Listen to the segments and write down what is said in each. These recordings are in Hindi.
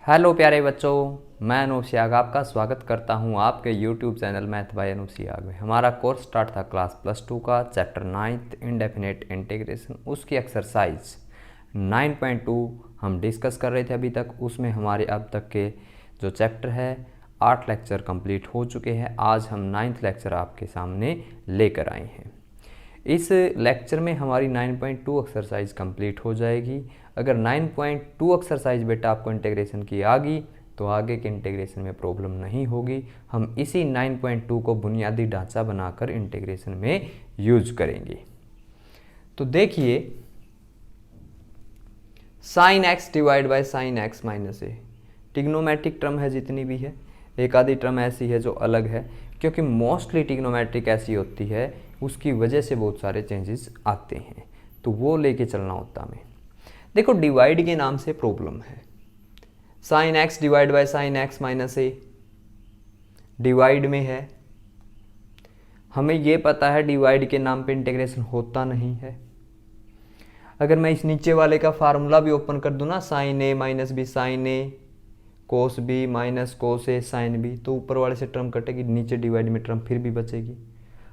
हेलो प्यारे बच्चों, मैं अनूप सियाग आपका स्वागत करता हूं आपके YouTube channel math by Anoop Siyag में। हमारा कोर्स स्टार्ट था क्लास +2 का चैप्टर 9 इंडेफिनेट इंटीग्रेशन, उसकी एक्सरसाइज 9.2 हम डिस्कस कर रहे थे अभी तक। उसमें हमारे अब तक के जो चैप्टर है 8 लेक्चर कंप्लीट हो चुके हैं। आज हम 9th लेक्चर आपके सामने लेकर आए हैं। इस लेक्चर में हमारी 9.2 एक्सरसाइज कंप्लीट हो जाएगी। अगर 9.2 एक्सरसाइज बेटा आपको इंटीग्रेशन की आ गई तो आगे के इंटीग्रेशन में प्रॉब्लम नहीं होगी। हम इसी 9.2 को बुनियादी ढांचा बनाकर इंटीग्रेशन में यूज करेंगे। तो देखिए, sign X divide by sine x minus A trigonometric term है जितनी भी है। एक आधी टर्म ऐसी है जो अलग है, क्योंकि मोस्टली टिग्नोमेट्रिक ऐसी होती है, उसकी वजह से बहुत सारे चेंजेस आते हैं, तो वो लेके चलना होता हमें। देखो, डिवाइड के नाम से प्रॉब्लम है। Sine X divide by sine x minus A divide में है। हमें ये पता है डिवाइड के नाम पे इंटीग्रेशन होता नहीं है। अगर मैं इस नीचे वाले का फार्मूला भी ओपन कर दूं ना, sign A minus B sign A cos B minus cos A sine B, तो ऊपर वाले से टर्म कटेगी, नीचे डिवाइड में टर्म फिर भी बचेगी।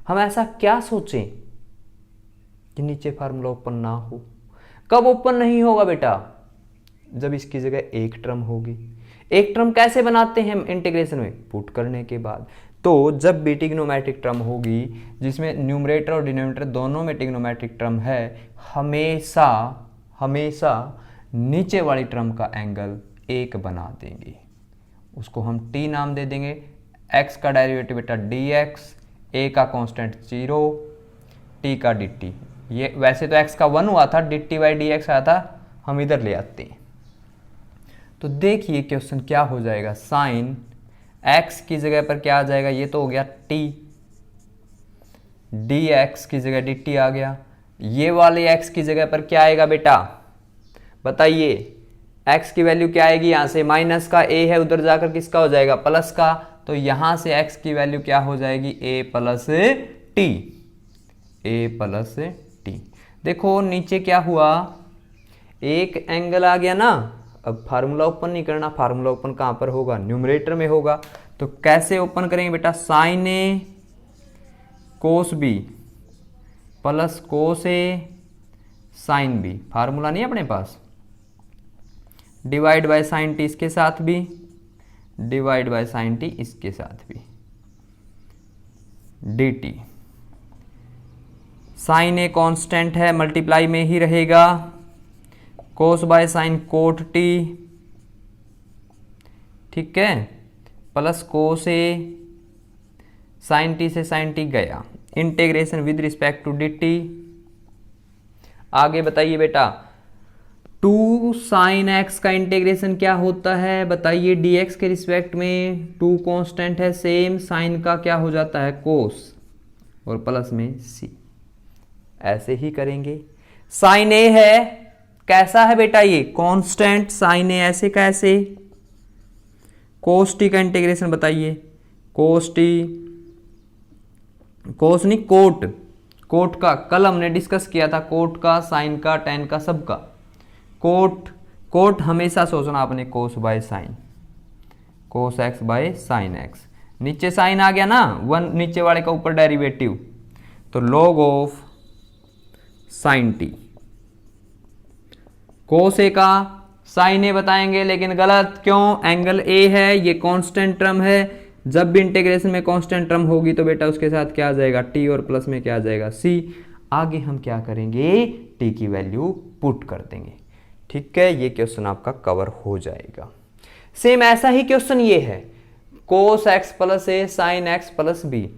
हम ऐसा क्या सोचें कि नीचे फार्मूला ओपन ना हो। कब ओपन नहीं होगा बेटा? जब इसकी जगह एक टर्म होगी। एक टर्म कैसे बनाते हैं हम इंटीग्रेशन में? पुट करने के बाद। तो जब भी टिग्नोमेट्रिक टर्म होगी जिसमें न्यूमरेटर और डिनोमिनेटर दोनों में टिग्नोमेट्रिक टर्म है, हमेशा हमेशा नीचे वाली टर्म का एंगल एक बना देंगे। उसको हम टी नाम दे देंगे। एक्स का डेरिवेटिव बेटा डी एक्स, ए का कांस्टेंट 0, टी का डी टी। ये वैसे तो x का 1 हुआ था, D T by D x आया था, हम इधर ले आते हैं। तो देखिए क्वेश्चन क्या हो जाएगा। साइन x की जगह पर क्या आ जाएगा? ये तो हो गया t, डी एक्स की जगह डी टी आ गया। ये वाले x की जगह पर क्या आएगा बेटा? बताइए, x की वैल्यू क्या आएगी? यहां से माइनस का a है, उधर जाकर किसका हो जाएगा? प्लस का। तो यहां से x की वैल्यू क्या हो जाएगी? a plus T, a plus T. देखो नीचे क्या हुआ, एक एंगल आ गया ना। अब फार्मूला ओपन नहीं करना, फार्मूला ओपन कहां पर होगा? न्यूमरेटर में होगा। तो कैसे ओपन करेंगे बेटा? Sign A cos B plus cos A sine B, formula नहीं अपने पास। डिवाइड बाय साइन टी इसके साथ भी, डिवाइड बाय साइन टी इसके साथ भी, D T. Sine A constant है, मल्टीप्लाई में ही रहेगा। Cos by sine cot T, ठीक है, plus cos A sine T से साइन टी गया। Integration with respect to D T. आगे बताइए बेटा, 2 साइन एक्स का इंटीग्रेशन क्या होता है? बताइए, डी एक्स के रिस्पेक्ट में 2 कांस्टेंट है सेम, साइन का क्या हो जाता है? कोस, और प्लस में सी। ऐसे ही करेंगे। साइन ए है, कैसा है बेटा? ये कांस्टेंट साइन ए, ऐसे कैसे? कोस टी का इंटीग्रेशन बताइए। कोस टी, कोस नहीं कोट, कोट का कल हमने डिस्कस किया था, कोट का, साइन का, टेन का, सबका। कोट, कोट हमेशा सोचना आपने cos by sine, cos x by sine x. नीचे साइन आ गया ना, 1 नीचे वाले का ऊपर डेरिवेटिव, तो log of sine T. Cos A का साइन ए बताएंगे, लेकिन गलत। क्यों? एंगल ए है, ये कांस्टेंट टर्म है। जब भी इंटीग्रेशन में कांस्टेंट टर्म होगी तो बेटा उसके साथ क्या आ जाएगा? टी, और प्लस में क्या आ जाएगा? सी। आगे हम क्या करेंगे? टी की वैल्यू पुट कर देंगे। ठीक है, ये क्वेश्चन आपका कवर हो जाएगा। सेम ऐसा ही क्वेश्चन ये है, कोस एक्स प्लस ए साइन एक्स प्लस बी।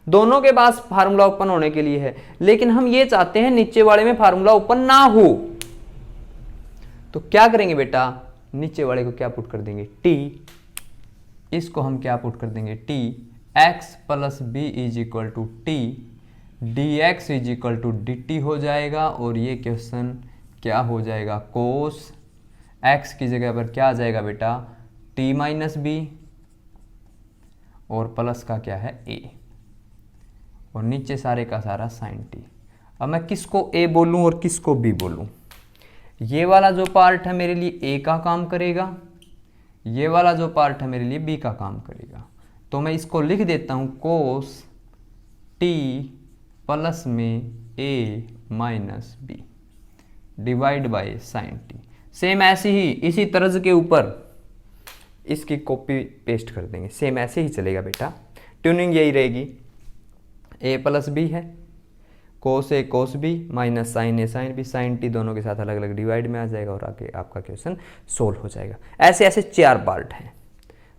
दोनों के पास फार्मूला ओपन होने के लिए है, लेकिन हम ये चाहते हैं नीचे वाले में फार्मूला ओपन ना हो। तो क्या करेंगे बेटा? नीचे वाले को क्या पुट कर देंगे? टी। इसको हम क्या पुट कर देंगे? T. X plus B is equal to T, D X is equal to D T हो जाएगा। और ये क्वेश्चन क्या हो जाएगा? कोस एक्स की जगह पर क्या आ जाएगा बेटा? टी माइनस बी, और प्लस का क्या है? ए, और नीचे सारे का सारा साइन टी। अब मैं किसको ए बोलूं और किसको बी बोलूं? ये वाला जो पार्ट है मेरे लिए ए का काम करेगा, ये वाला जो पार्ट है मेरे लिए बी का काम करेगा। तो मैं इसको लिख देता हूँ कोस टी प्लस में A minus B divide by sine T. Same ऐसे ही इसी तर्ज के ऊपर इसकी कॉपी पेस्ट कर देंगे, सेम ऐसे ही चलेगा बेटा। ट्यूनिंग यही रहेगी, ए प्लस बी है, कोस ए कोस बी माइनस साइन ए साइन बी, साइन टी दोनों के साथ अलग अलग डिवाइड में आ जाएगा और आगे आपका क्वेश्चन सोल्व हो जाएगा। ऐसे ऐसे 4 पार्ट हैं,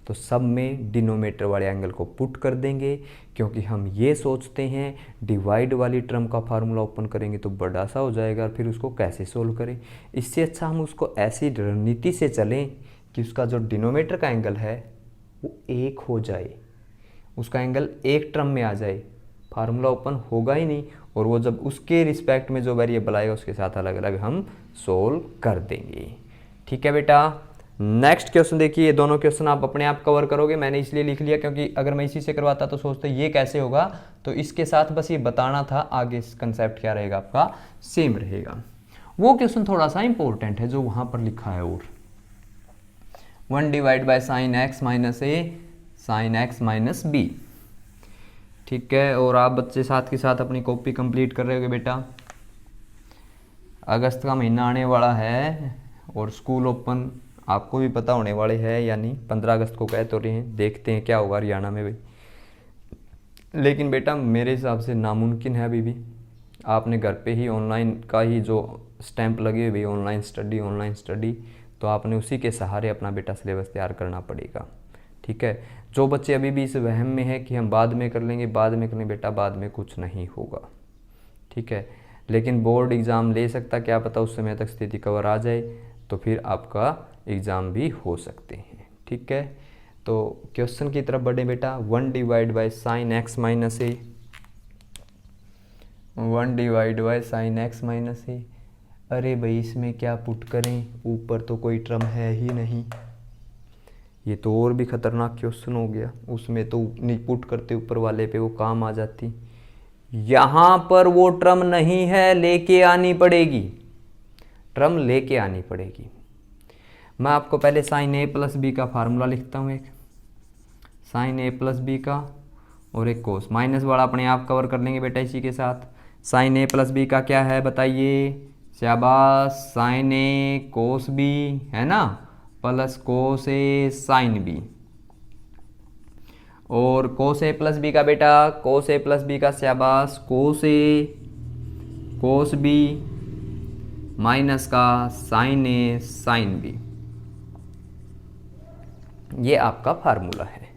तो सब में डिनोमिनेटर वाले एंगल को पुट कर देंगे, क्योंकि हम ये सोचते हैं डिवाइड वाली टर्म का फार्मूला ओपन करेंगे तो बड़ा सा हो जाएगा और फिर उसको कैसे सोल्व करें। इससे अच्छा हम उसको ऐसी रणनीति से चलें कि उसका जो डिनोमिनेटर का एंगल है वो 1 हो जाए, उसका एंगल एक टर्म में आ जाए, फार्मूला ओपन होगा ही नहीं, और वो जब उसके रिस्पेक्ट में जो वेरिएबल आएगा उसके साथ अलग अलग हम सोल्व कर देंगे। ठीक है बेटा, नेक्स्ट क्वेश्चन देखिए। ये दोनों क्वेश्चन आप अपने आप कवर करोगे, मैंने इसलिए लिख लिया क्योंकि अगर मैं इसी से करवाता तो सोचते ये कैसे होगा, तो इसके साथ बस ये बताना था, आगे कंसेप्ट क्या रहेगा आपका सेम रहेगा। वो क्वेश्चन थोड़ा सा इंपॉर्टेंट है जो वहां पर लिखा है, और 1 divide by sine x minus A sine x minus B. ठीक है, और आप बच्चे साथ के साथ अपनी कॉपी कंप्लीट कर रहे होगे बेटा। अगस्त का महीना आने वाला है और स्कूल ओपन आपको भी पता होने वाले हैं या नहीं, 15 अगस्त को कह तो रहे हैं, देखते हैं क्या होगा हरियाणा में भाई। लेकिन बेटा मेरे हिसाब से नामुमकिन है अभी भी, आपने घर पे ही ऑनलाइन का ही जो स्टैंप लगे हुए ऑनलाइन स्टडी, तो आपने उसी के सहारे अपना बेटा सिलेबस तैयार करना पड़ेगा। ठीक है, जो बच्चे अभी भी इस वहम में है कि हम बाद में कर लेंगे बेटा, बाद में कुछ नहीं होगा। ठीक है, लेकिन बोर्ड एग्ज़ाम ले सकता, क्या पता उस समय तक स्थिति कवर आ जाए तो फिर आपका एग्ज़ाम भी हो सकते हैं। ठीक है, तो क्वेश्चन की तरफ बढ़े बेटा। 1 divide by sine x minus A, 1 divide by sine x minus A. अरे भाई इसमें क्या पुट करें, ऊपर तो कोई टर्म है ही नहीं, ये तो और भी खतरनाक क्वेश्चन हो गया। उसमें तो नहीं पुट करते ऊपर वाले पे वो काम आ जाती, यहाँ पर वो टर्म नहीं है, लेके आनी पड़ेगी, टर्म लेके आनी पड़ेगी। मैं आपको पहले साइन ए प्लस बी का फार्मूला लिखता हूँ, एक साइन ए प्लस बी का और एक कोस, माइनस वाला अपने आप कवर कर लेंगे बेटा इसी के साथ। साइन ए प्लस बी का क्या है बताइए, शाबाश, साइन ए कोस बी है ना, plus cos A sine B, और कोस ए प्लस बी का बेटा, कोस ए प्लस बी का शाबाश, कोस ए कोस बी माइनस का साइन ए साइन बी। ये आपका फार्मूला है।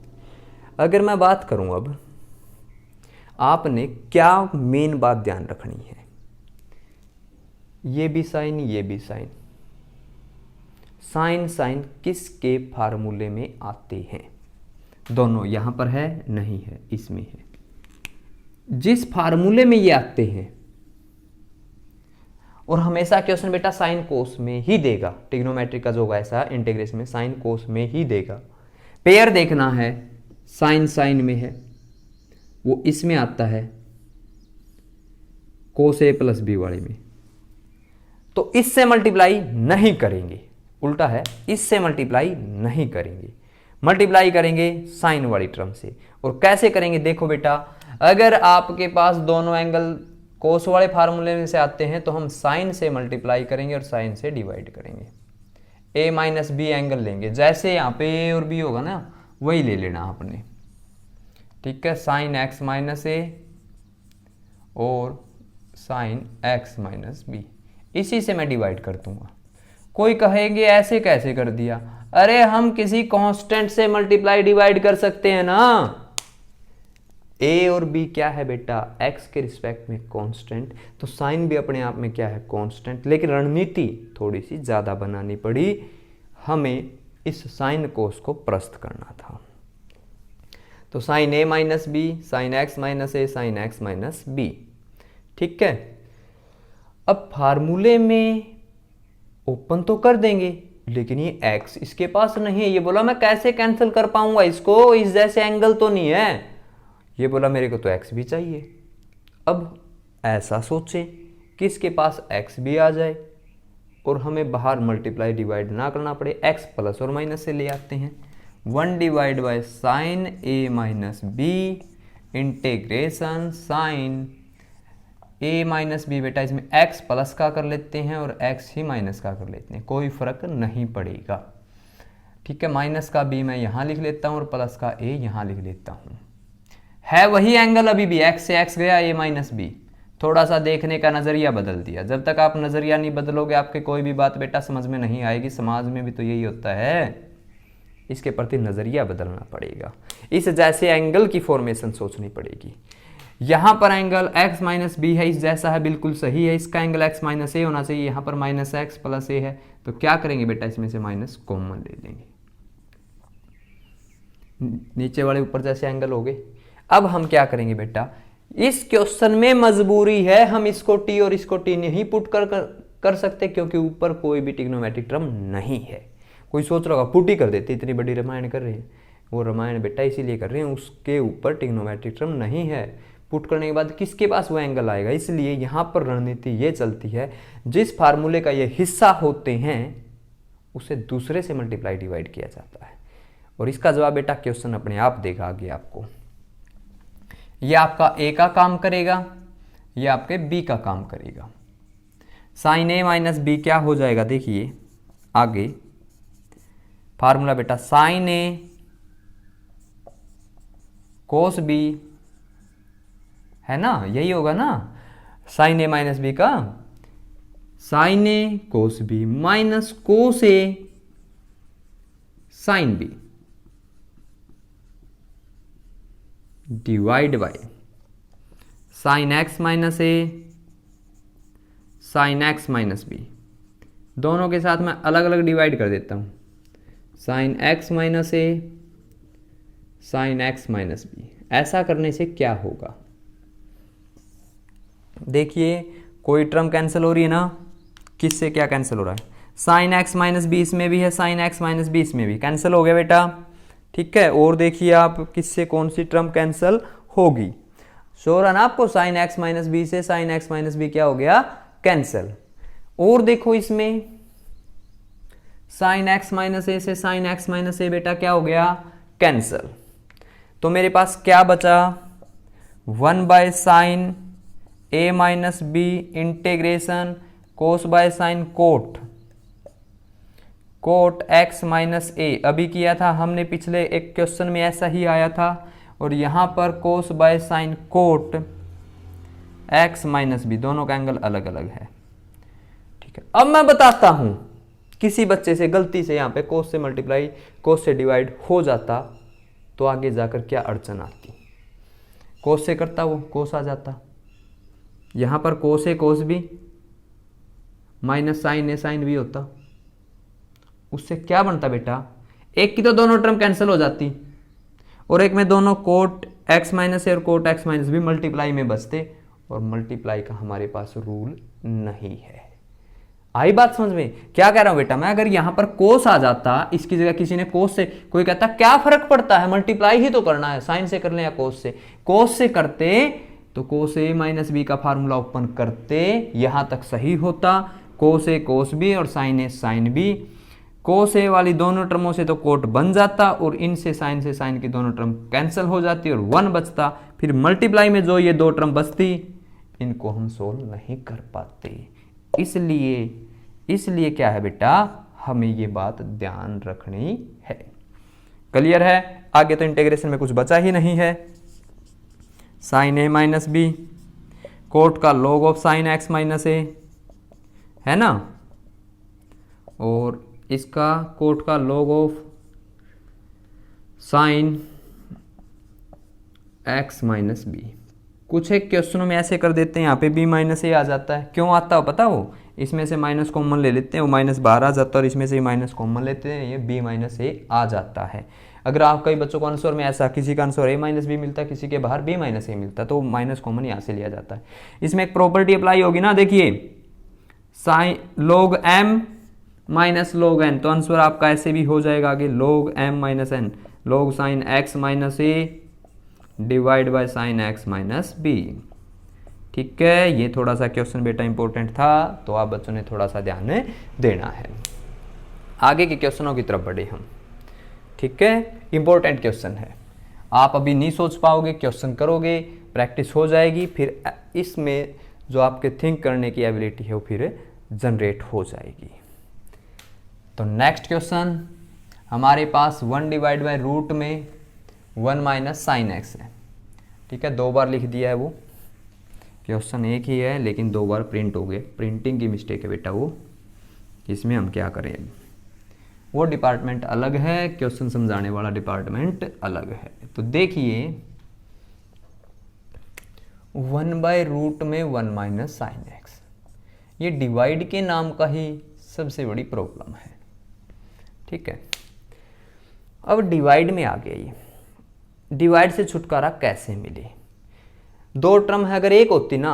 अगर मैं बात करूं अब, आपने क्या मेन बात ध्यान रखनी है, ये भी साइन ये भी साइन, साइन साइन किसके फार्मूले में आते हैं, दोनों यहां पर है नहीं है, इसमें है, जिस फार्मूले में ये आते हैं। और हमेशा क्वेश्चन बेटा साइन कोस में ही देगा, ट्रिग्नोमेट्रिक का जो होगा ऐसा इंटीग्रेशन में साइन कोस में ही देगा। पेयर देखना है, साइन साइन में है, वो इसमें आता है कोस ए प्लस बी वाले में, तो इससे मल्टीप्लाई नहीं करेंगे, उल्टा है, इससे मल्टीप्लाई नहीं करेंगे, मल्टीप्लाई करेंगे साइन वाली टर्म से। और कैसे करेंगे देखो बेटा, अगर आपके पास दोनों एंगल कोस वाले फार्मूले में से आते हैं तो हम साइन से मल्टीप्लाई करेंगे और साइन से डिवाइड करेंगे, ए माइनस बी एंगल लेंगे, जैसे यहाँ पे ए और बी होगा ना वही ले लेना आपने। ठीक है, साइन एक्स माइनस ए और साइन एक्स माइनस बी, इसी से मैं डिवाइड कर दूंगा। कोई कहेंगे ऐसे कैसे कर दिया, अरे हम किसी कांस्टेंट से मल्टीप्लाई डिवाइड कर सकते हैं ना। ए और बी क्या है बेटा, एक्स के रिस्पेक्ट में कांस्टेंट, तो साइन भी अपने आप में क्या है कांस्टेंट, लेकिन रणनीति थोड़ी सी ज़्यादा बनानी पड़ी हमें, इस साइन कोस को प्रस्त करना था। तो sine A minus B, sine x minus A, sine x minus B. ठीक है, अब फार्मूले में ओपन तो कर देंगे, लेकिन ये x इसके पास नहीं है, ये बोला मैं कैसे कैंसिल कर पाऊंगा इसको, इस जैसे एंगल तो नहीं है, ये बोला मेरे को तो x भी चाहिए। अब ऐसा सोचें कि इसके पास x भी आ जाए, और हमें बाहर मल्टीप्लाई डिवाइड ना करना पड़े, x प्लस और माइनस से ले आते हैं। 1 divide by sine a minus B integration sine a minus B. बेटा इसमें x प्लस का कर लेते हैं और x ही माइनस का कर लेते हैं, कोई फर्क नहीं पड़ेगा। ठीक है, माइनस का b मैं यहाँ लिख लेता हूँ और प्लस का a यहाँ लिख लेता हूँ। है वही एंगल, अभी भी x से x गया a माइनस बी, थोड़ा सा देखने का नज़रिया बदल दिया। जब तक आप नज़रिया नहीं बदलोगे आपके कोई भी बात बेटा समझ में नहीं आएगी। समाज में भी तो यही होता है, इसके प्रति नज़रिया बदलना पड़ेगा। इस जैसे एंगल की फॉर्मेशन सोचनी पड़ेगी। यहाँ पर एंगल x माइनस बी है, इस जैसा है, बिल्कुल सही है। इसका एंगल x माइनस ए होना चाहिए, यहाँ पर माइनस एक्स प्लस ए है, तो क्या करेंगे बेटा, इसमें से माइनस कॉमन ले लेंगे। नीचे वाले ऊपर जैसे एंगल हो गए। अब हम क्या करेंगे बेटा, इस क्वेश्चन में मजबूरी है, हम इसको t और इसको t नहीं पुट कर सकते, क्योंकि ऊपर कोई भी ट्रिग्नोमेट्रिक टर्म नहीं है। कोई सोच रहा होगा पुट ही कर देते, इतनी बड़ी रामायण कर रहे हैं। वो रामायण बेटा इसीलिए कर रहे हैं, उसके ऊपर ट्रिग्नोमेट्रिक टर्म नहीं है। पुट करने के बाद किसके पास वो एंगल आएगा, इसलिए यहाँ पर रणनीति ये चलती है, जिस फार्मूले का ये हिस्सा होते हैं उसे दूसरे से मल्टीप्लाई डिवाइड किया जाता है। और इसका जवाब बेटा क्वेश्चन अपने आप देगा आगे आपको। ये आपका a का काम करेगा, ये आपके b का काम करेगा। साइन a माइनस बी क्या हो जाएगा, देखिए आगे फार्मूला बेटा, साइन a कोस b है ना, यही होगा ना, साइन a माइनस बी का sine a cos b minus cos a sine b divide by sine x minus A sine x minus B. दोनों के साथ मैं अलग अलग डिवाइड कर देता हूँ, sign x minus A sine x minus B. ऐसा करने से क्या होगा, देखिए कोई टर्म कैंसिल हो रही है ना, किससे क्या कैंसिल हो रहा है, साइन x माइनस बी इसमें भी है, साइन x माइनस बी इसमें भी, कैंसिल हो गया बेटा। ठीक है, और देखिए आप किससे कौन सी टर्म कैंसिल होगी, श्योर है ना आपको, साइन x माइनस बी से साइन x माइनस बी क्या हो गया, कैंसिल। और देखो इसमें साइन x माइनस ए से साइन x माइनस ए बेटा क्या हो गया, कैंसिल। तो मेरे पास क्या बचा, 1 by sine A minus B integration cos by sine cot x minus A. अभी किया था हमने, पिछले एक क्वेश्चन में ऐसा ही आया था। और यहाँ पर cos by sine cot x minus B, दोनों का एंगल अलग अलग है। ठीक है, अब मैं बताता हूँ, किसी बच्चे से गलती से यहाँ पे कोस से मल्टीप्लाई कोस से डिवाइड हो जाता तो आगे जाकर क्या अड़चन आती। कोस से करता वो कोस आ जाता, यहाँ पर कोस ए कोस बी माइनस साइन ए साइन बी होता। उससे क्या बनता बेटा, एक की तो दोनों टर्म कैंसिल हो जाती और एक में दोनों कोट x माइनस ए और cot x minus B multiply में बचते, और मल्टीप्लाई का हमारे पास रूल नहीं है। आई बात समझ में, क्या कह रहा हूं बेटा मैं, अगर यहां पर कोस आ जाता, इसकी जगह किसी ने कोस से, कोई कहता क्या फर्क पड़ता है, मल्टीप्लाई ही तो करना है, साइन से कर लें या कोस से करते तो कोस ए माइनस बी का फार्मूला ओपन करते, यहां तक सही होता, कोस ए कोस बी और साइन ए साइन बी। कोस ए वाली दोनों टर्मों से तो कोट बन जाता और इनसे साइन की दोनों टर्म कैंसिल हो जाती और 1 बचता। फिर मल्टीप्लाई में जो ये दो टर्म बचती, इनको हम सोल्व नहीं कर पाते। इसलिए क्या है बेटा, हमें ये बात ध्यान रखनी है। क्लियर है, आगे तो इंटीग्रेशन में कुछ बचा ही नहीं है। Sine A minus B cot का log of sine x minus A है ना, और इसका कोट का log of sine x minus B. कुछ एक क्वेश्चनों में ऐसे कर देते हैं, यहाँ पे बी माइनस ए आ जाता है, क्यों आता हो पता, वो इसमें से माइनस कॉमन ले लेते हैं, वो माइनस बाहर आ जाता है, और इसमें से माइनस कॉमन लेते हैं, ये बी माइनस ए आ जाता है। अगर आप कई बच्चों को आंसर में ऐसा, किसी का आंसर ए माइनस बी मिलता है, किसी के बाहर बी माइनस ए मिलता है, तो माइनस कॉमन यहाँ से लिया जाता है। इसमें एक प्रॉपर्टी अप्लाई होगी ना, देखिए sine log M minus log N, तो आंसर आपका ऐसे भी हो जाएगा आगे, log M minus N log sine x minus A divide by sine x minus B. ठीक है, ये थोड़ा सा क्वेश्चन बेटा इंपॉर्टेंट था, तो आप बच्चों ने थोड़ा सा ध्यान देना है। आगे के क्वेश्चनों की तरफ बढ़े हम। ठीक है, इंपॉर्टेंट क्वेश्चन है, आप अभी नहीं सोच पाओगे, क्वेश्चन करोगे, प्रैक्टिस हो जाएगी, फिर इसमें जो आपके थिंक करने की एबिलिटी है वो फिर जनरेट हो जाएगी। तो नेक्स्ट क्वेश्चन हमारे पास 1 डिवाइड बाई रूट में 1 माइनस साइन एक्स है। ठीक है, 2 बार लिख दिया है, वो क्वेश्चन एक ही है लेकिन 2 बार प्रिंट हो गए, प्रिंटिंग की मिस्टेक है बेटा वो, इसमें हम क्या करें, वो डिपार्टमेंट अलग है, क्वेश्चन समझाने वाला डिपार्टमेंट अलग है। तो देखिए 1 बाय रूट में 1 माइनस साइन एक्स, ये डिवाइड के नाम का ही सबसे बड़ी प्रॉब्लम है। ठीक है, अब डिवाइड में आ गया, ये डिवाइड से छुटकारा कैसे मिले। 2 टर्म है, अगर एक होती ना,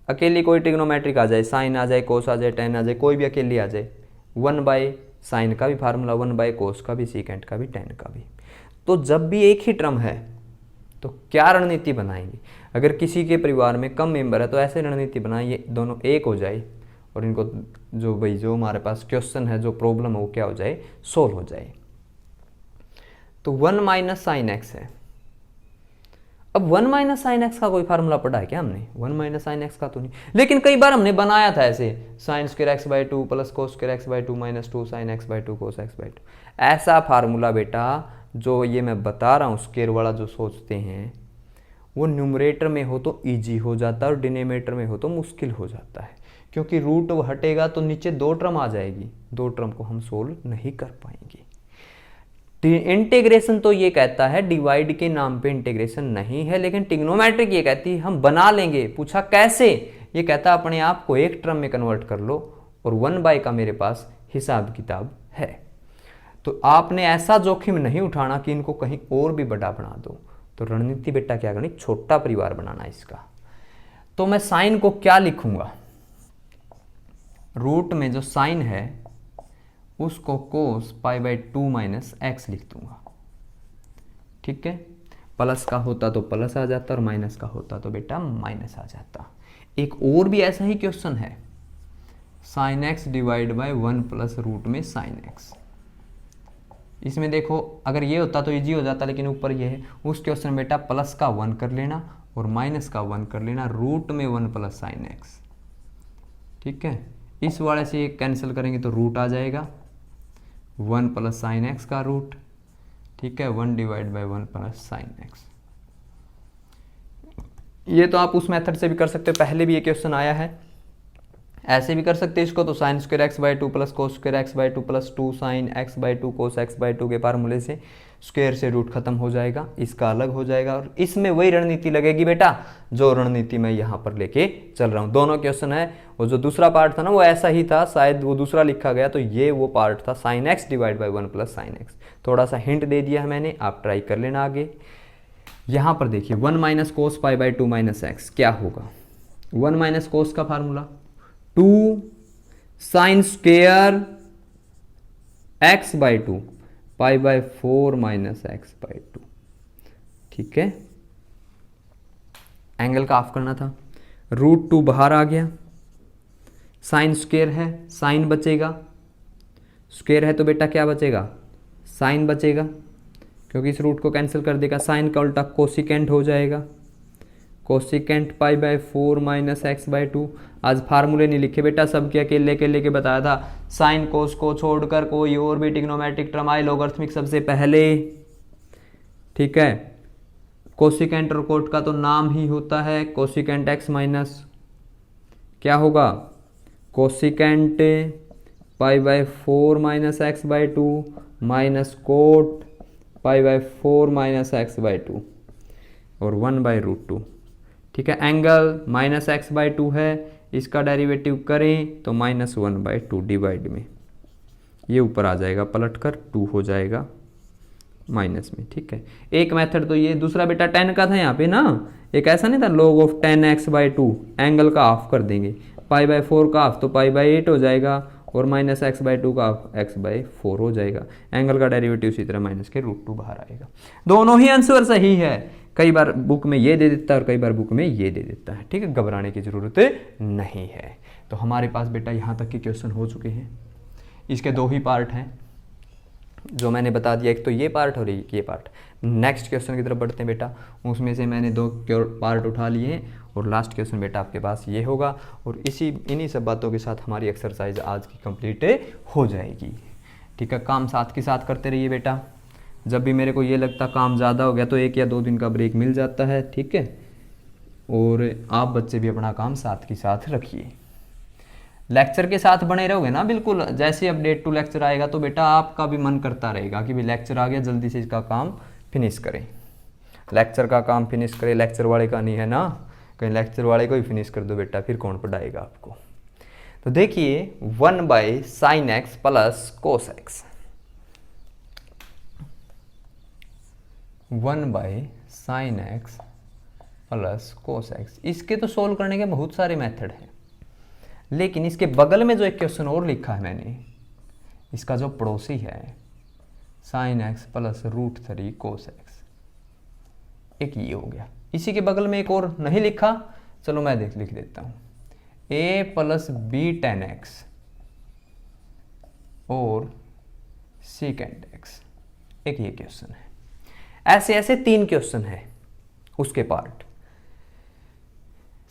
अकेली कोई ट्रिग्नोमेट्रिक आ जाए, साइन आ जाए, कोस आ जाए, टेन आ जाए, कोई भी अकेली आ जाए, 1 बाय साइन का भी फार्मूला, 1 बाय कोस का भी, सीकेंट का भी, टेन का भी। तो जब भी एक ही टर्म है तो क्या रणनीति बनाएंगे, अगर किसी के परिवार में कम मेंबर है तो ऐसे रणनीति बनाए ये दोनों एक हो जाए और इनको जो हमारे पास क्वेश्चन है, जो प्रॉब्लम है वो क्या हो जाए, सोल्व हो जाए। तो 1 माइनस साइन एक्स है। अब 1 माइनस साइन एक्स का कोई फार्मूला पढ़ा है क्या हमने, 1 माइनस साइन एक्स का तो नहीं, लेकिन कई बार हमने बनाया था ऐसे, sine square x by 2 plus cos square x by 2 minus 2 sine x by 2 cos x by 2। ऐसा फार्मूला बेटा जो ये मैं बता रहा हूँ स्क्वायर वाला जो सोचते हैं, वो न्यूमरेटर में हो तो ईजी हो जाता है और डिनोमिनेटर में हो तो मुश्किल हो जाता है, क्योंकि रूट हटेगा तो नीचे 2 टर्म आ जाएगी, 2 टर्म को हम सोल्व नहीं कर पाएंगे। इंटीग्रेशन तो ये कहता है डिवाइड के नाम पे इंटीग्रेशन नहीं है, लेकिन ट्रिग्नोमेट्रिक ये कहती है हम बना लेंगे। पूछा कैसे, ये कहता है अपने आप को एक टर्म में कन्वर्ट कर लो और 1 बाय का मेरे पास हिसाब किताब है। तो आपने ऐसा जोखिम नहीं उठाना कि इनको कहीं और भी बड़ा बना दो। तो रणनीति बेटा क्या करनी, छोटा परिवार बनाना इसका। तो मैं साइन को क्या लिखूंगा, रूट में जो साइन है उसको कोस पाई बाई 2 माइनस एक्स लिख दूंगा। ठीक है, प्लस का होता तो प्लस आ जाता और माइनस का होता तो बेटा माइनस आ जाता। एक और भी ऐसा ही क्वेश्चन है, sine X divide by 1 plus root में साइन एक्स। इसमें देखो अगर ये होता तो इजी हो जाता, लेकिन ऊपर ये है। उस क्वेश्चन में बेटा प्लस का 1 कर लेना और माइनस का 1 कर लेना, रूट में 1 प्लस साइन एक्स। ठीक है, इस वाले से कैंसिल करेंगे तो रूट आ जाएगा, 1 प्लस साइन एक्स का रूट। ठीक है, 1 divide by 1 plus sine x. ये तो आप उस मेथड से भी कर सकते हो, पहले भी ये क्वेश्चन आया है, ऐसे भी कर सकते हैं इसको। तो sine square x by 2 plus cos square x by 2 plus 2 sine x by 2 cos x by 2 के फार्मूले से स्क्वायर से रूट खत्म हो जाएगा, इसका अलग हो जाएगा और इसमें वही रणनीति लगेगी बेटा जो रणनीति मैं यहाँ पर लेके चल रहा हूँ। दोनों क्वेश्चन है, वो जो दूसरा पार्ट था ना वो ऐसा ही था, शायद वो दूसरा लिखा गया, तो ये वो पार्ट था sign X divide by 1 plus sine x. थोड़ा सा हिंट दे दिया है मैंने, आप ट्राई कर लेना आगे। यहाँ पर देखिए 1 minus cos pi by 2 minus x क्या होगा, 1 माइनस कोस का formula 2 sine square x by 2 pi by 4 minus x by 2। ठीक है, एंगल का ऑफ करना था, रूट 2 बाहर आ गया, साइन स्क्वेयर है, साइन बचेगा, स्क्वेयर है तो बेटा क्या बचेगा, साइन बचेगा, क्योंकि इस रूट को कैंसिल कर देगा, साइन का उल्टा कोसिकेंट हो जाएगा, cosecant pi by 4 minus x by 2। आज फार्मूले नहीं लिखे बेटा, सबके अकेले के बताया था, साइन कोस को छोड़कर कोई और भी ट्रिग्नोमेट्रिक टर्म आए लोगरिथमिक सबसे पहले। ठीक है, कोसिकेंट और कोट का तो नाम ही होता है कोसिकेंट एक्स माइनस क्या होगा, cosecant pi by 4 minus x by 2 minus cot pi by 4 minus x by 2 और 1 बाई रूट 2। ठीक है, एंगल माइनस एक्स बाई 2 है, इसका डेरिवेटिव करें तो माइनस 1 बाई 2 डिवाइड में, ये ऊपर आ जाएगा पलट कर 2 हो जाएगा माइनस में। ठीक है, एक मेथड तो ये, दूसरा बेटा 10 का था यहाँ पे ना, एक ऐसा नहीं था log of 10x by 2, angle का हाफ कर देंगे, पाई बाई 4 का हाफ तो पाई बाई 8 हो जाएगा और माइनस एक्स बाई टू का एक्स बाई फोर हो जाएगा। एंगल का डेरिवेटिव इसी तरह माइनस के रूट टू बाहर आएगा। दोनों ही आंसर सही है, कई बार बुक में ये दे देता है और कई बार बुक में ये दे देता है, ठीक है, घबराने की जरूरत नहीं है। तो हमारे पास बेटा यहाँ तक के क्वेश्चन हो चुके हैं। इसके दो ही पार्ट हैं जो मैंने बता दिया, एक तो ये पार्ट और एक ये पार्ट। नेक्स्ट क्वेश्चन की तरफ बढ़ते हैं बेटा, उसमें से मैंने दो पार्ट उठा लिए हैं और लास्ट क्वेश्चन बेटा आपके पास ये होगा। और इन्हीं सब बातों के साथ हमारी एक्सरसाइज आज की कंप्लीट हो जाएगी, ठीक है। काम साथ के साथ करते रहिए बेटा। जब भी मेरे को ये लगता काम ज़्यादा हो गया तो 1 या 2 दिन का ब्रेक मिल जाता है, ठीक है। और आप बच्चे भी अपना काम साथ के साथ रखिए। लेक्चर के साथ बने रहोगे ना बिल्कुल, जैसे अपडेट टू लेक्चर आएगा तो बेटा आपका भी मन करता रहेगा कि भाई लेक्चर आ गया, जल्दी से इसका काम फिनिश करें, लेक्चर का काम फिनिश करें। लेक्चर वाले का नहीं है ना, कहीं लेक्चर वाले को ही फिनिश कर दो बेटा, फिर कौन पढ़ाएगा आपको। तो देखिए 1/sin x plus cos x, 1/sin x plus cos x, इसके तो सोल्व करने के बहुत सारे मेथड हैं, लेकिन इसके बगल में जो एक क्वेश्चन और लिखा है मैंने, इसका जो पड़ोसी है sin x plus √3 cos x, एक ये हो गया। इसी के बगल में एक और नहीं लिखा, चलो मैं लिख देता हूं, a plus b tan x और secant x, एक ये क्वेश्चन है। ऐसे ऐसे 3 क्वेश्चन है उसके part,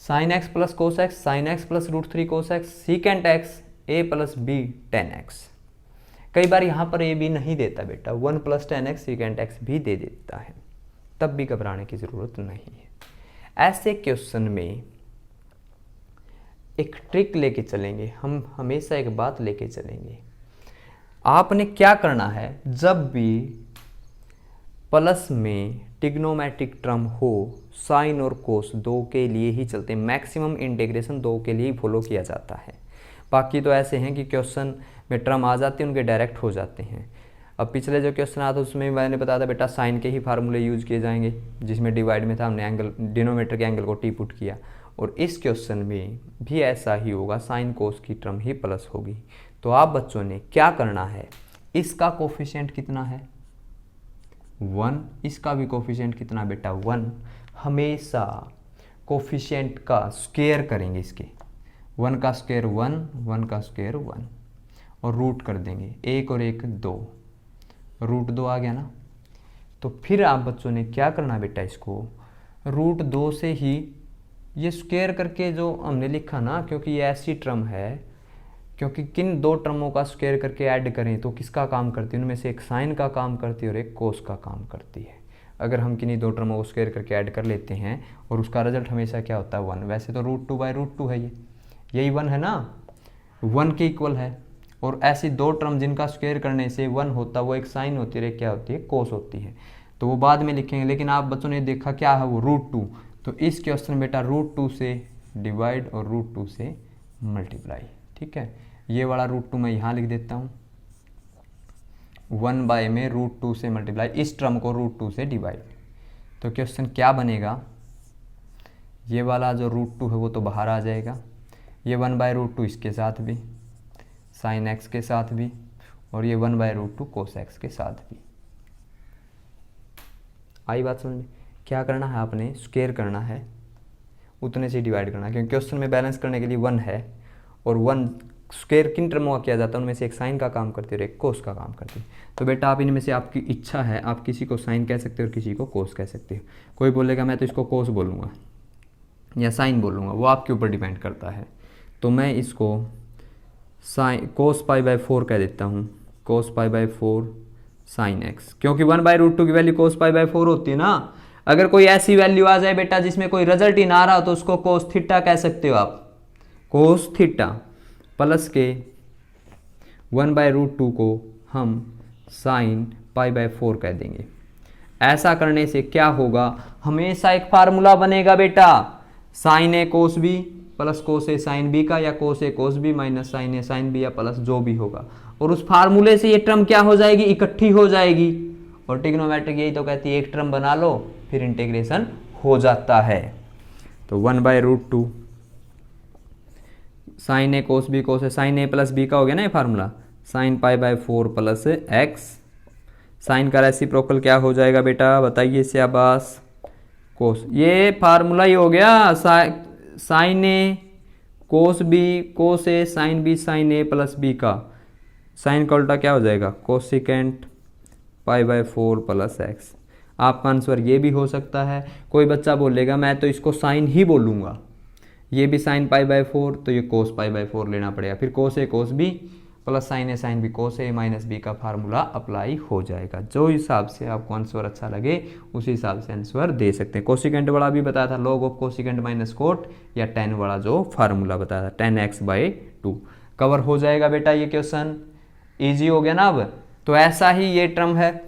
sin x plus cos x, sin x plus √3 cos x, secant x, a plus b tan x। कई बार यहाँ पर a b नहीं देता बेटा, 1 plus tan x secant x भी दे देता है, तब भी घबराने की ज़रूरत नहीं है। ऐसे क्वेश्चन में एक ट्रिक लेके चलेंगे हम, हमेशा एक बात लेके चलेंगे। आपने क्या करना है, जब भी प्लस में ट्रिग्नोमेट्रिक टर्म हो, साइन और कोस 2 के लिए ही चलते हैं, मैक्सिमम इंटीग्रेशन 2 के लिए ही फॉलो किया जाता है। बाकी तो ऐसे हैं कि क्वेश्चन में टर्म आ जाते हैं, उनके डायरेक्ट हो जाते हैं। अब पिछले जो क्वेश्चन आता उसमें मैंने बताया था बेटा साइन के ही फार्मूले यूज किए जाएंगे, जिसमें डिवाइड में था हमने एंगल, डिनोमीटर के एंगल को टी पुट किया। और इस क्वेश्चन में भी ऐसा ही होगा, साइन कोस की टर्म ही प्लस होगी। तो आप बच्चों ने क्या करना है, इसका कोफिशिएंट कितना है 1, इसका भी कोफिशिएंट कितना बेटा 1। हमेशा कोफिशिएंट का स्क्वायर करेंगे, इसके 1 का स्क्वायर 1, 1 का स्क्वायर 1 और रूट कर देंगे, 1 और 1 2, √2 आ गया ना। तो फिर आप बच्चों ने क्या करना बेटा, इसको √2 से ही ये स्क्वायर करके जो हमने लिखा ना, क्योंकि ये ऐसी टर्म है, क्योंकि किन 2 टर्मों का स्क्वायर करके ऐड करें तो किसका काम करती है, उनमें से एक साइन का काम करती है और एक कोस का काम करती है। अगर हम किन्हीं 2 टर्मों को स्क्वायर करके ऐड कर लेते हैं और उसका रिजल्ट हमेशा क्या होता है 1। वैसे तो √2/√2 है, यही 1 है ना, 1 के इक्वल है। और ऐसी 2 टर्म जिनका स्क्वायर करने से 1 होता, वो एक साइन होती है, क्या होती है, कोस होती है। तो वो बाद में लिखेंगे, लेकिन आप बच्चों ने देखा क्या है वो √2। तो इस क्वेश्चन बेटा √2 से डिवाइड और √2 से मल्टीप्लाई, ठीक है। ये वाला √2 मैं यहाँ लिख देता हूँ, 1 में √2 से मल्टीप्लाई, इस टर्म को √2 से डिवाइड। तो क्वेश्चन क्या बनेगा, ये वाला जो √2 है वो तो बाहर आ जाएगा, ये 1/√2 इसके साथ भी, साइन x के साथ भी, और ये 1/√2 कोस x के साथ भी। आई बात समझ में? क्या करना है आपने, स्क्वायर करना है, उतने से डिवाइड करना है, क्योंकि क्वेश्चन में बैलेंस करने के लिए 1 है और 1 स्क्वायर किन टर्मों का किया जाता है, उनमें से एक साइन का काम करती है और एक कोस का काम करती है। तो बेटा आप इनमें से आपकी इच्छा है, आप किसी को साइन कह सकते हो और किसी को कोस कह सकते हो। कोई बोलेगा मैं तो इसको कोस बोलूँगा या साइन बोलूँगा, वो आपके ऊपर डिपेंड करता है। तो मैं इसको साइन cos π/4 कह देता हूँ, cos π/4 साइन x, क्योंकि 1/√2 की वैल्यू cos π/4 होती है ना। अगर कोई ऐसी वैल्यू आ जाए बेटा जिसमें कोई रिजल्ट ही ना आ रहा हो तो उसको cos थीटा कह सकते हो आप, cos थीटा प्लस के 1/√2 को हम साइन π/4 कह देंगे। ऐसा करने से क्या होगा, हमेशा एक फार्मूला बनेगा बेटा, sign A cos B plus cos A sine B का, या कोस ए कोस बी माइनस साइन ए साइन बी, या प्लस जो भी होगा। और उस फार्मूले से ये टर्म क्या हो जाएगी, इकट्ठी हो जाएगी। और ट्रिग्नोमेट्रिक यही तो कहती है, एक टर्म बना लो फिर इंटीग्रेशन हो जाता है। तो 1/√2 sine A cos B cos A, sine A plus B का हो गया ना ये formula, sine pi by 4 plus X. Sine का रेसिप्रोकल क्या हो जाएगा बेटा, बताइए शाबाश, कोस। ये फार्मूला ही हो गया, sign A cos B cos A sine B sign A plus B का साइन का उल्टा क्या हो जाएगा, cosecant pi by 4 plus x. आपका आंसर ये भी हो सकता है। कोई बच्चा बोलेगा मैं तो इसको साइन ही बोलूँगा, ये भी साइन पाई बाय 4, तो ये कोस पाई बाय 4 लेना पड़ेगा। फिर कोस ए कोस बी प्लस साइन ए साइन बी कोस ए माइनस बी का फार्मूला अप्लाई हो जाएगा। जो हिसाब से आपको आंसर अच्छा लगे उसी हिसाब से आंसर दे सकते हैं। कोसिकेंट वाला भी बताया था, log of cosecant minus cot, या टेन वाला जो फार्मूला बताया था 10x/2। कवर हो जाएगा बेटा ये क्वेश्चन, ईजी हो गया ना। अब तो ऐसा ही ये टर्म है,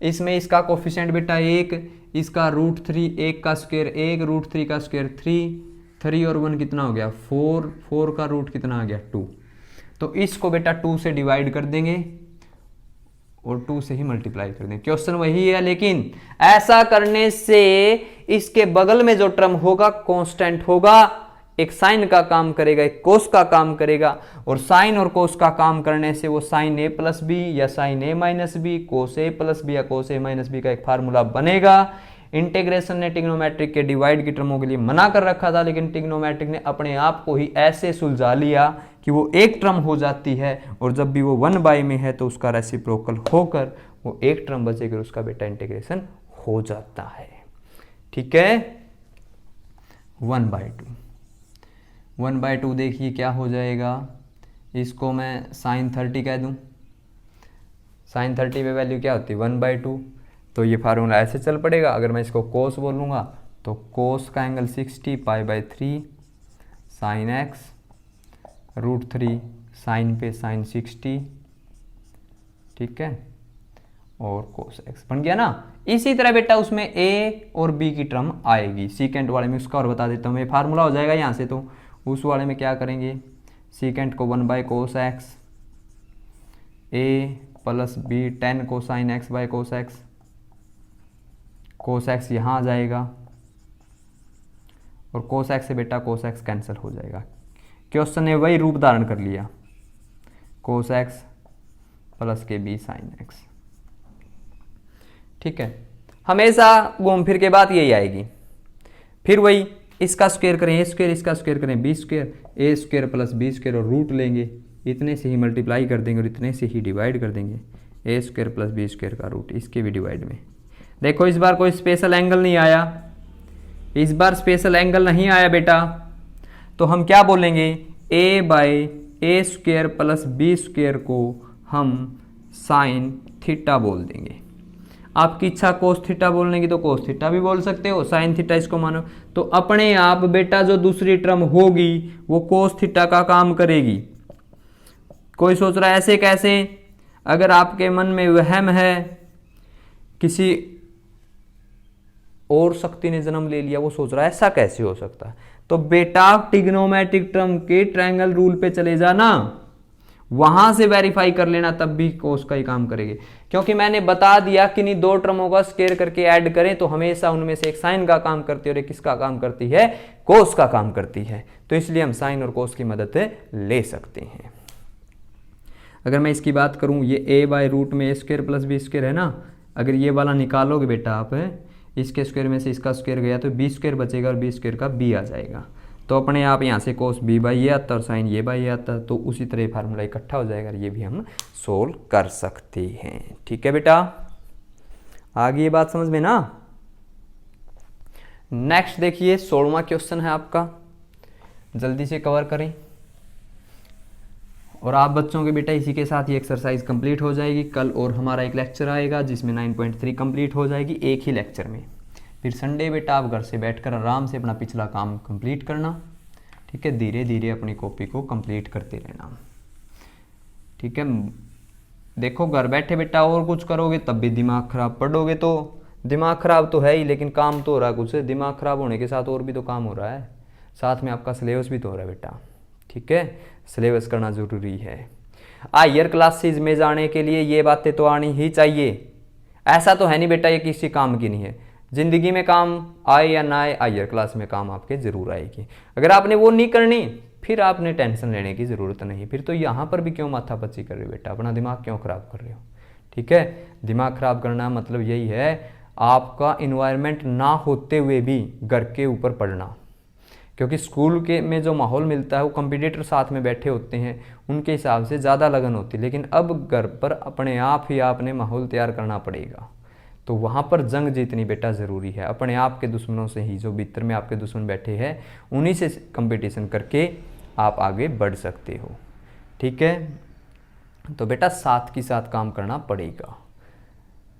इसमें इसका कोफिशिएंट बेटा 1, इसका √3, 1 का स्क्वायर 1, √3 का स्क्वायर 3 और 1 कितना हो गया 4, 4 का रूट कितना आ गया 2। तो इसको बेटा 2 से डिवाइड कर देंगे और 2 से ही मल्टीप्लाई कर देंगे। क्वेश्चन वही है, लेकिन ऐसा करने से इसके बगल में जो टर्म होगा कांस्टेंट होगा, एक साइन का काम करेगा एक कोस का काम करेगा, और साइन और कोस का काम करने से वो साइन ए प्लस बी या sign A minus B, cos A plus B या कोस ए माइनस बी का एक फार्मूला बनेगा। इंटीग्रेशन ने ट्रिग्नोमेट्रिक के डिवाइड की टर्मों के लिए मना कर रखा था, लेकिन ट्रिग्नोमेट्रिक ने अपने आप को ही ऐसे सुलझा लिया कि वो एक टर्म हो जाती है, और जब भी वो 1/, में है तो उसका रेसिप्रोकल होकर वो एक टर्म बचेगा, उसका बेटा इंटीग्रेशन हो जाता है। ठीक है, 1/2 1/2 देखिए क्या हो जाएगा, इसको मैं साइन 30 कह दूं, साइन 30 पे वैल्यू क्या होती है 1/2, तो ये फार्मूला ऐसे चल पड़ेगा। अगर मैं इसको कोस बोलूँगा तो कोस का एंगल 60 π/3 साइन एक्स, √3 साइन पे साइन 60, ठीक है, और कोस एक्स बन गया ना। इसी तरह बेटा उसमें ए और बी की टर्म आएगी, सीकेंट वाले में उसका और बता देता हूँ, ये फार्मूला हो जाएगा यहाँ से। तो उस वाले में क्या करेंगे, सीकेंट को 1/cos x, A plus B 10 cosine x/cos x, cos x यहाँ आ जाएगा, और cos x से बेटा cos x कैंसिल हो जाएगा। क्वेश्चन ने वही रूप धारण कर लिया, cos x प्लस के बी साइन x। ठीक है, हमेशा घूम फिर के बात यही आएगी। फिर वही इसका स्क्वायर करें ए स्क्वायर, इसका स्क्वायर करें बी स्क्वायर, ए स्क्वायर प्लस बी स्क्वायर, और रूट लेंगे, इतने से ही मल्टीप्लाई कर देंगे और इतने से ही डिवाइड कर देंगे, ए स्क्वायर प्लस बी स्क्वायर का रूट, इसके भी डिवाइड में। देखो इस बार कोई स्पेशल एंगल नहीं आया, इस बार स्पेशल एंगल नहीं आया बेटा, तो हम क्या बोलेंगे, a/a square plus B square को हम साइन थीटा बोल देंगे। आपकी इच्छा कोस थीटा बोलने की तो कोस थीटा भी बोल सकते हो, साइन थीटा इसको मानो, तो अपने आप बेटा जो दूसरी टर्म होगी वो कोस थीटा का काम करेगी। कोई सोच रहा है ऐसे कैसे, अगर आपके मन में वहम है किसी और शक्ति ने जन्म ले लिया, वो सोच रहा है ऐसा कैसे हो सकता है, तो बेटा ट्रिग्नोमेट्रिक टर्म के ट्रायंगल रूल पे चले जाना, वहां से वेरीफाई कर लेना, तब भी कोस का ही काम करेगी। क्योंकि मैंने बता दिया कि नहीं, दो टर्मों का स्क्वायर करके ऐड करें तो हमेशा उनमें से एक साइन का काम करती है और एक किसका काम करती है, कोस का काम करती है। तो इसलिए हम साइन और कोस की मदद ले सकते हैं। अगर मैं इसकी बात करूं, ये a/रूट में ए स्क्वायर प्लस बी स्क्वायर है ना, अगर ये वाला निकालोगे बेटा आप, इसके स्क्वायर में से इसका स्क्वायर गया तो बी स्क्वायर बचेगा और बी स्क्वायर का बी आ जाएगा, तो अपने आप यहाँ से कोस b/a आता और साइन a/a आता, तो उसी तरह फार्मूला इकट्ठा हो जाएगा, ये भी हम सोल्व कर सकते हैं। ठीक है बेटा, आगे ये बात समझ में ना। नेक्स्ट देखिए 16वां क्वेश्चन है आपका, जल्दी से कवर करें, और आप बच्चों के बेटा इसी के साथ ये एक्सरसाइज कंप्लीट हो जाएगी। कल और हमारा एक लेक्चर आएगा जिसमें 9.3 कंप्लीट हो जाएगी एक ही लेक्चर में। फिर संडे बेटा आप घर से बैठकर आराम से अपना पिछला काम कंप्लीट करना, ठीक है, धीरे धीरे अपनी कॉपी को कंप्लीट करते रहना। ठीक है, देखो घर बैठे बेटा और कुछ करोगे तब भी दिमाग खराब, पढ़ोगे तो दिमाग खराब तो है ही, लेकिन काम तो हो रहा है कुछ, दिमाग खराब होने के साथ और भी तो काम हो रहा है, साथ में आपका सिलेबस भी तो हो रहा है बेटा। ठीक है, सिलेबस करना ज़रूरी है। हायर क्लासेज में जाने के लिए ये बातें तो आनी ही चाहिए, ऐसा तो है नहीं बेटा ये किसी काम की नहीं है, ज़िंदगी में काम आए या ना आए हायर क्लास में काम आपके ज़रूर आएगी। अगर आपने वो नहीं करनी फिर आपने टेंशन लेने की ज़रूरत नहीं। फिर तो यहाँ पर भी क्यों माथापच्ची कर रहे हो बेटा, अपना दिमाग क्यों ख़राब कर रहे हो। ठीक है, दिमाग ख़राब करना मतलब यही है आपका इन्वायरमेंट ना होते हुए भी घर के ऊपर पढ़ना, क्योंकि स्कूल के में जो माहौल मिलता है वो कंपटीटर साथ में बैठे होते हैं, उनके हिसाब से ज़्यादा लगन होती है। लेकिन अब घर पर अपने आप ही आपने माहौल तैयार करना पड़ेगा, तो वहाँ पर जंग जीतनी बेटा ज़रूरी है। अपने आप के दुश्मनों से ही, जो भीतर में आपके दुश्मन बैठे हैं उन्हीं से कंपटीशन करके आप आगे बढ़ सकते हो। ठीक है, तो बेटा साथ की साथ काम करना पड़ेगा।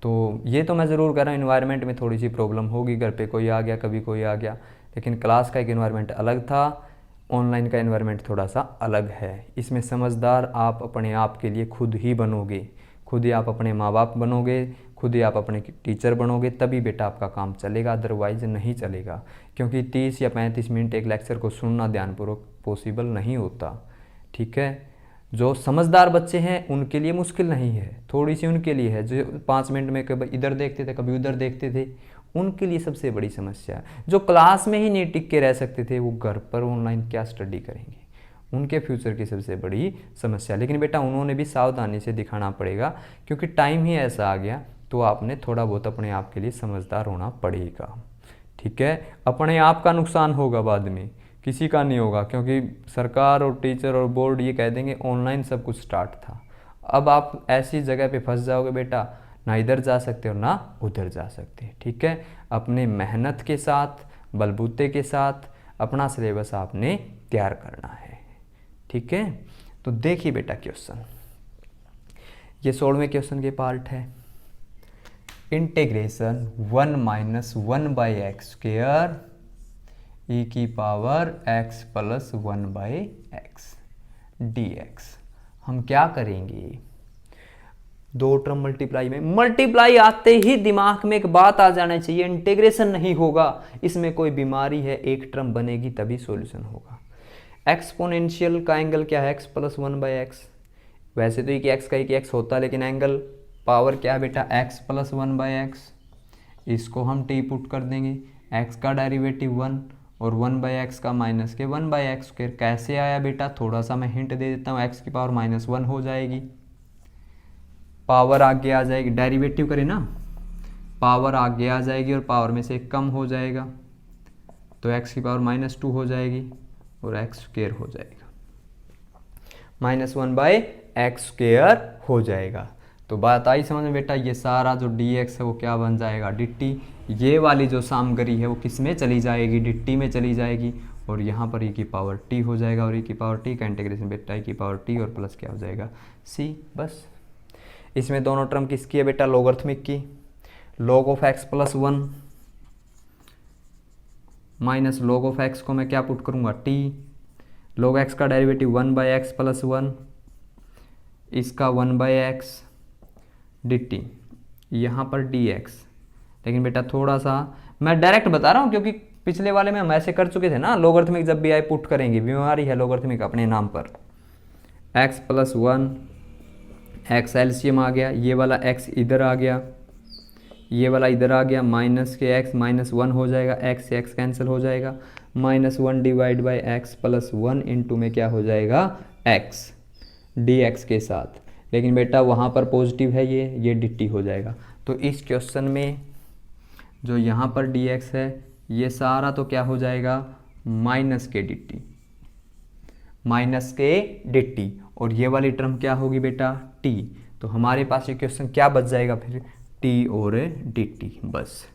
तो ये तो मैं ज़रूर कह रहा हूँ, इन्वायरमेंट में थोड़ी सी प्रॉब्लम होगी, घर पे कोई आ गया, कभी कोई आ गया, लेकिन क्लास का एक इन्वायरमेंट अलग था, ऑनलाइन का इन्वायरमेंट थोड़ा सा अलग है। इसमें समझदार आप अपने आप के लिए खुद ही बनोगे, खुद ही आप अपने माँ बाप बनोगे, खुद ही आप अपने टीचर बनोगे, तभी बेटा आपका काम चलेगा, अदरवाइज नहीं चलेगा। क्योंकि 30 या 35 मिनट एक लेक्चर को सुनना ध्यानपूर्वक पॉसिबल नहीं होता। ठीक है, जो समझदार बच्चे हैं उनके लिए मुश्किल नहीं है, थोड़ी सी उनके लिए है। जो 5 मिनट में कभी इधर देखते थे कभी उधर देखते थे, उनके लिए सबसे बड़ी समस्या। जो क्लास में ही नहीं टिक के रह सकते थे, वो घर पर ऑनलाइन क्या स्टडी करेंगे, उनके फ्यूचर की सबसे बड़ी समस्या। लेकिन बेटा उन्होंने भी सावधानी से दिखाना पड़ेगा, क्योंकि टाइम ही ऐसा आ गया, तो आपने थोड़ा बहुत अपने आप के लिए समझदार होना पड़ेगा। ठीक है, अपने आप का नुकसान होगा बाद में, किसी का नहीं होगा, क्योंकि सरकार और टीचर और बोर्ड ये कह देंगे ऑनलाइन सब कुछ स्टार्ट था। अब आप ऐसी जगह पे फंस जाओगे बेटा, ना इधर जा सकते हो ना उधर जा सकते। ठीक है, अपने मेहनत के साथ, बलबूते के साथ अपना सिलेबस आपने तैयार करना है। ठीक है, तो देखिए बेटा क्वेश्चन, ये 16वें क्वेश्चन के पार्ट है। इंटीग्रेशन 1 माइनस 1/x² e की power x plus 1/x dx। हम क्या करेंगे, दो टर्म मल्टीप्लाई में, मल्टीप्लाई आते ही दिमाग में एक बात आ जाना चाहिए, इंटीग्रेशन नहीं होगा, इसमें कोई बीमारी है, एक टर्म बनेगी तभी सॉल्यूशन होगा। एक्सपोनेंशियल का एंगल क्या है, x प्लस 1/x। वैसे तो एक x का एक x होता है, लेकिन एंगल पावर क्या है बेटा, x प्लस 1/x। इसको हम t पुट कर देंगे, x का डेरिवेटिव 1 और 1/x का माइनस के 1/x²। कैसे आया बेटा, थोड़ा सा मैं हिंट दे देता हूँ, x की पावर -1 हो जाएगी, पावर आगे आ जाएगी, डेरिवेटिव करें ना, पावर आगे आ जाएगी और पावर में से एक कम हो जाएगा, तो x की पावर -2 हो जाएगी और x² हो जाएगा, -1/x² हो जाएगा। तो बात आई समझ में बेटा, ये सारा जो dx है वो क्या बन जाएगा, dt। ये वाली जो सामग्री है वो किस में चली जाएगी, dt में चली जाएगी, और यहाँ पर e की पावर t हो जाएगा, और e की पावर t का इंटीग्रेशन बेटा e की पावर t और प्लस क्या हो जाएगा c। बस इसमें दोनों टर्म किसकी है बेटा, लॉगरिथमिक की। log of x plus 1 minus log of x को मैं क्या पुट करूँगा, t। log x का डेरिवेटिव 1/x प्लस 1, इसका 1/x dt, यहाँ पर dx। लेकिन बेटा थोड़ा सा मैं डायरेक्ट बता रहा हूँ, क्योंकि पिछले वाले में हम ऐसे कर चुके थे ना, लॉगरिथमिक जब भी आए पुट करेंगे, बीमारी है लॉगरिथमिक अपने नाम पर। x प्लस 1, x एलसीएम आ गया, ये वाला x इधर आ गया, ये वाला इधर आ गया, माइनस के x -1 हो जाएगा, x से x कैंसिल हो जाएगा, -1 divide by x plus 1 into में क्या हो जाएगा x dx के साथ। लेकिन बेटा वहाँ पर पॉजिटिव है, ये dt हो जाएगा। तो इस क्वेश्चन में जो यहाँ पर dx है ये सारा तो क्या हो जाएगा, माइनस के dt, और ये वाली टर्म क्या होगी बेटा t। तो हमारे पास ये क्वेश्चन क्या बच जाएगा फिर, t और dt बस।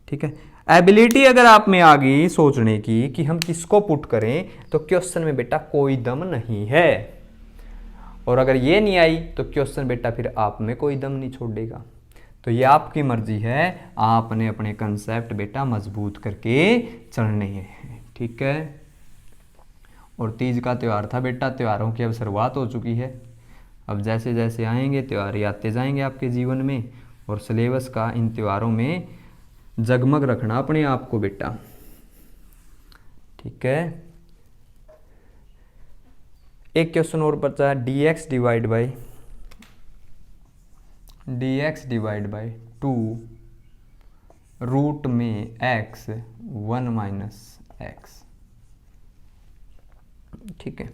ठीक है, एबिलिटी अगर आप में आ गई सोचने की कि हम किसको पुट करें, तो क्वेश्चन में बेटा कोई दम नहीं है। और अगर ये नहीं आई तो क्वेश्चन बेटा फिर आप में कोई दम नहीं छोड़ेगा। तो ये आपकी मर्जी है, आपने अपने कंसेप्ट बेटा मजबूत करके चलने हैं। ठीक है, और तीज का त्यौहार था बेटा, त्योहारों की अब शुरुआत हो चुकी है। अब जैसे जैसे आएंगे त्यौहार आते जाएंगे आपके जीवन में, और सिलेबस का इन त्योहारों में जगमग रखना अपने आप को बेटा। ठीक है, एक क्वेश्चन और बचा है, dx डिवाइड बाई 2 रूट में x 1 - x। ठीक है,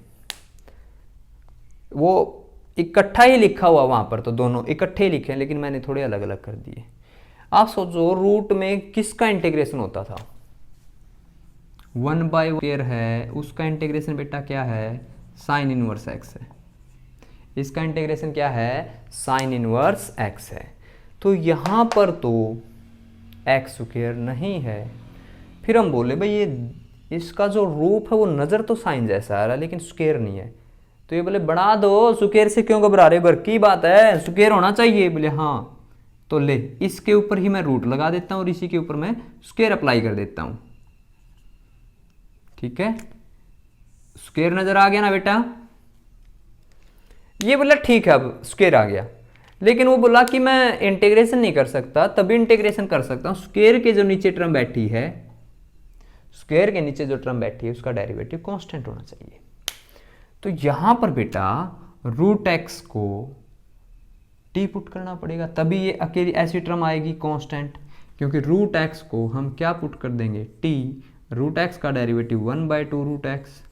वो इकट्ठा ही लिखा हुआ वहां पर, तो दोनों इकट्ठे ही लिखे हैं, लेकिन मैंने थोड़े अलग अलग कर दिए। आप सोचो रूट में किसका इंटीग्रेशन होता था, 1/2 है, उसका इंटीग्रेशन बेटा क्या है, साइन इनवर्स एक्स है। इसका इंटीग्रेशन क्या है, साइन इनवर्स एक्स है। तो यहां पर तो एक्स स्क्वायर नहीं है। फिर हम बोले भाई ये इसका जो रूप है वो नज़र तो साइन जैसा आ रहा है लेकिन स्क्वायर नहीं है। तो ये बोले बढ़ा दो, स्क्वायर से क्यों घबरा रहे हो, घर की बात है, स्क्वायर होना चाहिए। बोले हाँ, तो ले इसके ऊपर ही मैं रूट लगा देता हूँ और इसी के ऊपर मैं स्क्वायर अप्लाई कर देता हूँ। ठीक है, स्क्वायर नजर आ गया ना बेटा। ये बोला ठीक है, अब स्क्वायर आ गया, लेकिन वो बोला कि मैं इंटीग्रेशन नहीं कर सकता। तभी इंटीग्रेशन कर सकता हूँ, स्क्वायर के जो नीचे टर्म बैठी है, स्क्वायर के नीचे जो टर्म बैठी है उसका डेरिवेटिव कांस्टेंट होना चाहिए। तो यहां पर बेटा रूट एक्स को टी पुट करना पड़ेगा, तभी ये अकेली ऐसी टर्म आएगी कांस्टेंट। क्योंकि रूट एक्स को हम क्या पुट कर देंगे, टी, रूट एक्स का derivative 1/2 root X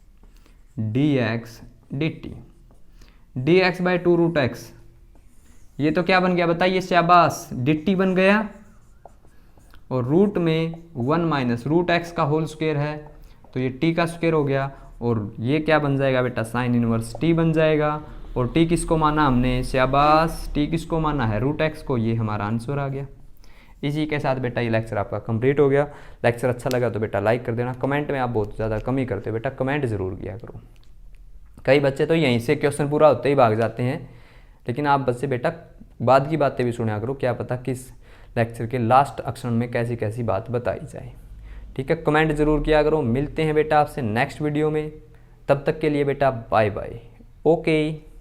D X D T, D X by 2 root X, ये तो क्या बन गया बताइए, शाबाश, डी टी बन गया। और रूट में 1 माइनस रूट एक्स का होल स्क्वायर है, तो ये टी का स्क्वायर हो गया। और ये क्या बन जाएगा बेटा, साइन इनवर्स टी बन जाएगा। और टी किसको माना हमने, शाबाश, टी किसको माना है, रूट एक्स को। ये हमारा आंसर आ गया। इसी के साथ बेटा ये लेक्चर आपका कंप्लीट हो गया। लेक्चर अच्छा लगा तो बेटा लाइक कर देना। कमेंट में आप बहुत ज़्यादा कम ही करते हो बेटा, कमेंट ज़रूर किया करो। कई बच्चे तो यहीं से क्वेश्चन पूरा होते ही भाग जाते हैं, लेकिन आप बच्चे बेटा बाद की बातें भी सुना करो, क्या पता किस लेक्चर के लास्ट अक्षर में कैसी कैसी बात बताई जाए। ठीक है, कमेंट जरूर किया करो। मिलते हैं बेटा आपसे नेक्स्ट वीडियो में, तब तक के लिए बेटा बाय बाय। ओके।